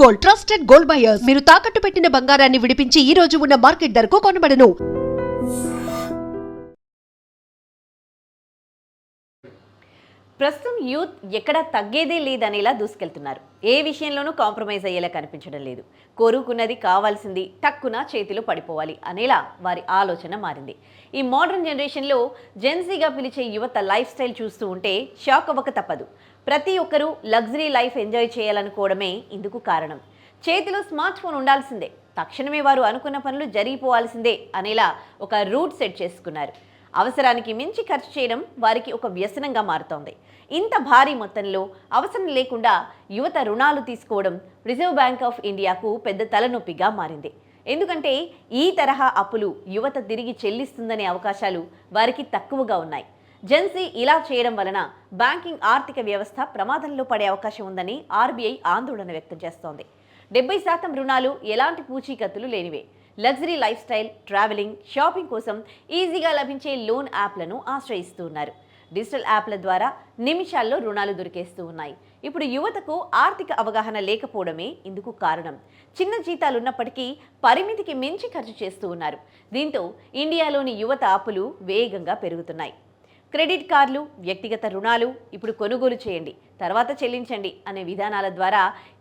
Gold, trusted gold buyers. మీరు తాకట్టు పెట్టిన బంగారాన్ని విడిపించి ఈ రోజు ఉన్న మార్కెట్ ధరకు కొనబడను. ప్రస్తుతం యూత్ ఎక్కడ తగ్గేదే లేదనేలా దూసుకెళ్తున్నారు. ఏ విషయంలోనూ కాంప్రమైజ్ అయ్యేలా కనిపించడం లేదు. కోరుకున్నది కావాల్సింది టక్కున చేతిలో పడిపోవాలి అనేలా వారి ఆలోచన మారింది. ఈ మోడర్న్ జనరేషన్లో జెన్సీగా పిలిచే యువత లైఫ్ స్టైల్ చూస్తూ ఉంటే షాక్ అవ్వక తప్పదు. ప్రతి ఒక్కరూ లగ్జరీ లైఫ్ ఎంజాయ్ చేయాలనుకోవడమే ఇందుకు కారణం. చేతిలో స్మార్ట్ ఫోన్ ఉండాల్సిందే, తక్షణమే వారు అనుకున్న పనులు జరిగిపోవాల్సిందే అనేలా ఒక రూట్ సెట్ చేసుకున్నారు. అవసరానికి మించి ఖర్చు చేయడం వారికి ఒక వ్యసనంగా మారుతోంది. ఇంత భారీ మొత్తంలో అవసరం లేకుండా యువత రుణాలు తీసుకోవడం రిజర్వ్ బ్యాంక్ ఆఫ్ ఇండియాకు పెద్ద తలనొప్పిగా మారింది. ఎందుకంటే ఈ తరహా అప్పులు యువత తిరిగి చెల్లిస్తుందనే అవకాశాలు వారికి తక్కువగా ఉన్నాయి. జెన్సీ ఇలా చేయడం వలన బ్యాంకింగ్ ఆర్థిక వ్యవస్థ ప్రమాదంలో పడే అవకాశం ఉందని ఆర్బీఐ ఆందోళన వ్యక్తం చేస్తోంది. 70% రుణాలు ఎలాంటి పూచీకత్తులు లేనివే. Luxury lifestyle, travelling, shopping కోసం ఈజీగా లభించే లోన్ యాప్లను ఆశ్రయిస్తూ ఉన్నారు. డిజిటల్ యాప్ల ద్వారా నిమిషాల్లో రుణాలు దొరికేస్తూ ఉన్నాయి. ఇప్పుడు యువతకు ఆర్థిక అవగాహన లేకపోవడమే ఇందుకు కారణం. చిన్న జీతాలున్నప్పటికీ పరిమితికి మించి ఖర్చు చేస్తూ ఉన్నారు. దీంతో ఇండియాలోని యువత అప్పులు వేగంగా పెరుగుతున్నాయి. క్రెడిట్ కార్డులు, వ్యక్తిగత రుణాలు ఇప్పుడు కొనుగోలు చేయండి, తర్వాత చెల్లించండి అనే విధానాల ద్వారా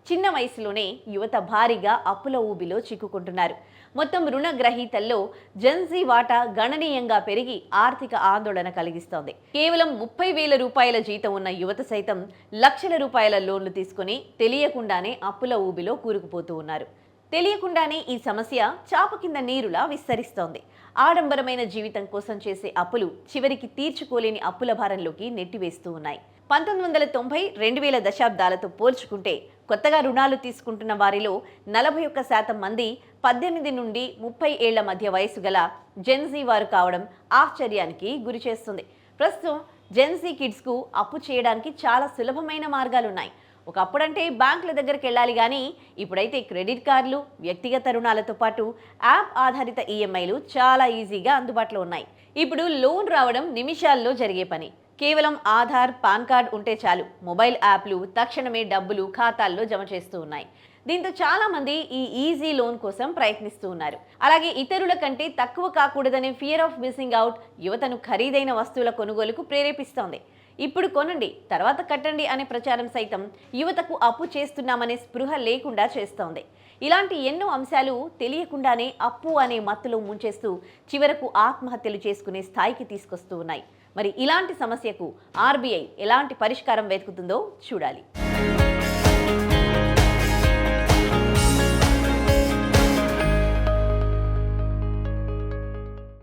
చిన్న వయసులోనే యువత భారీగా అప్పుల ఊబిలో చిక్కుకుంటున్నారు. మొత్తం రుణ గ్రహీతల్లో జెన్సీ వాటా గణనీయంగా పెరిగి ఆర్థిక ఆందోళన కలిగిస్తోంది. కేవలం 30,000 రూపాయల జీతం ఉన్న యువత సైతం లక్షల రూపాయల లోన్లు తీసుకుని తెలియకుండానే అప్పుల ఊబిలో కూరుకుపోతూ ఉన్నారు. తెలియకుండానే ఈ సమస్య చాప కింద నీరులా విస్తరిస్తోంది. ఆడంబరమైన జీవితం కోసం చేసే అప్పులు చివరికి తీర్చుకోలేని అప్పుల భారంలోకి నెట్టివేస్తూ ఉన్నాయి. 1990, 2000 దశాబ్దాలతో పోల్చుకుంటే కొత్తగా రుణాలు తీసుకుంటున్న వారిలో 41% మంది 18 నుండి 30 ఏళ్ల మధ్య వయసు గల జెన్సీ వారు కావడం ఆశ్చర్యానికి గురి చేస్తుంది. ప్రస్తుతం జెన్సీ కిడ్స్కు అప్పు చేయడానికి చాలా సులభమైన మార్గాలున్నాయి. ఒకప్పుడంటే బ్యాంకుల దగ్గరికి వెళ్ళాలి, కానీ ఇప్పుడైతే క్రెడిట్ కార్డులు, వ్యక్తిగత రుణాలతో పాటు యాప్ ఆధారిత ఈఎంఐలు చాలా ఈజీగా అందుబాటులో ఉన్నాయి. ఇప్పుడు లోన్ రావడం నిమిషాల్లో జరిగే పని. కేవలం ఆధార్, పాన్ కార్డ్ ఉంటే చాలు, మొబైల్ యాప్లు తక్షణమే డబ్బులు ఖాతాల్లో జమ చేస్తూ ఉన్నాయి. దీంతో చాలా మంది ఈ ఈజీ లోన్ కోసం ప్రయత్నిస్తూ ఉన్నారు. అలాగే ఇతరుల కంటే తక్కువ కాకూడదనే ఫియర్ ఆఫ్ మిస్సింగ్ అవుట్ యువతను ఖరీదైన వస్తువుల కొనుగోలుకు ప్రేరేపిస్తోంది. ఇప్పుడు కొనండి, తర్వాత కట్టండి అనే ప్రచారం సైతం యువతకు అప్పు చేస్తున్నామనే స్పృహ లేకుండా చేస్తోంది. ఇలాంటి ఎన్నో అంశాలు తెలియకుండానే అప్పు అనే మత్తులో ముంచేస్తూ చివరకు ఆత్మహత్యలు చేసుకునే స్థాయికి తీసుకొస్తూ ఉన్నాయి. మరి ఇలాంటి సమస్యకు ఆర్బీఐ ఎలాంటి పరిష్కారం వెతుకుతుందో చూడాలి.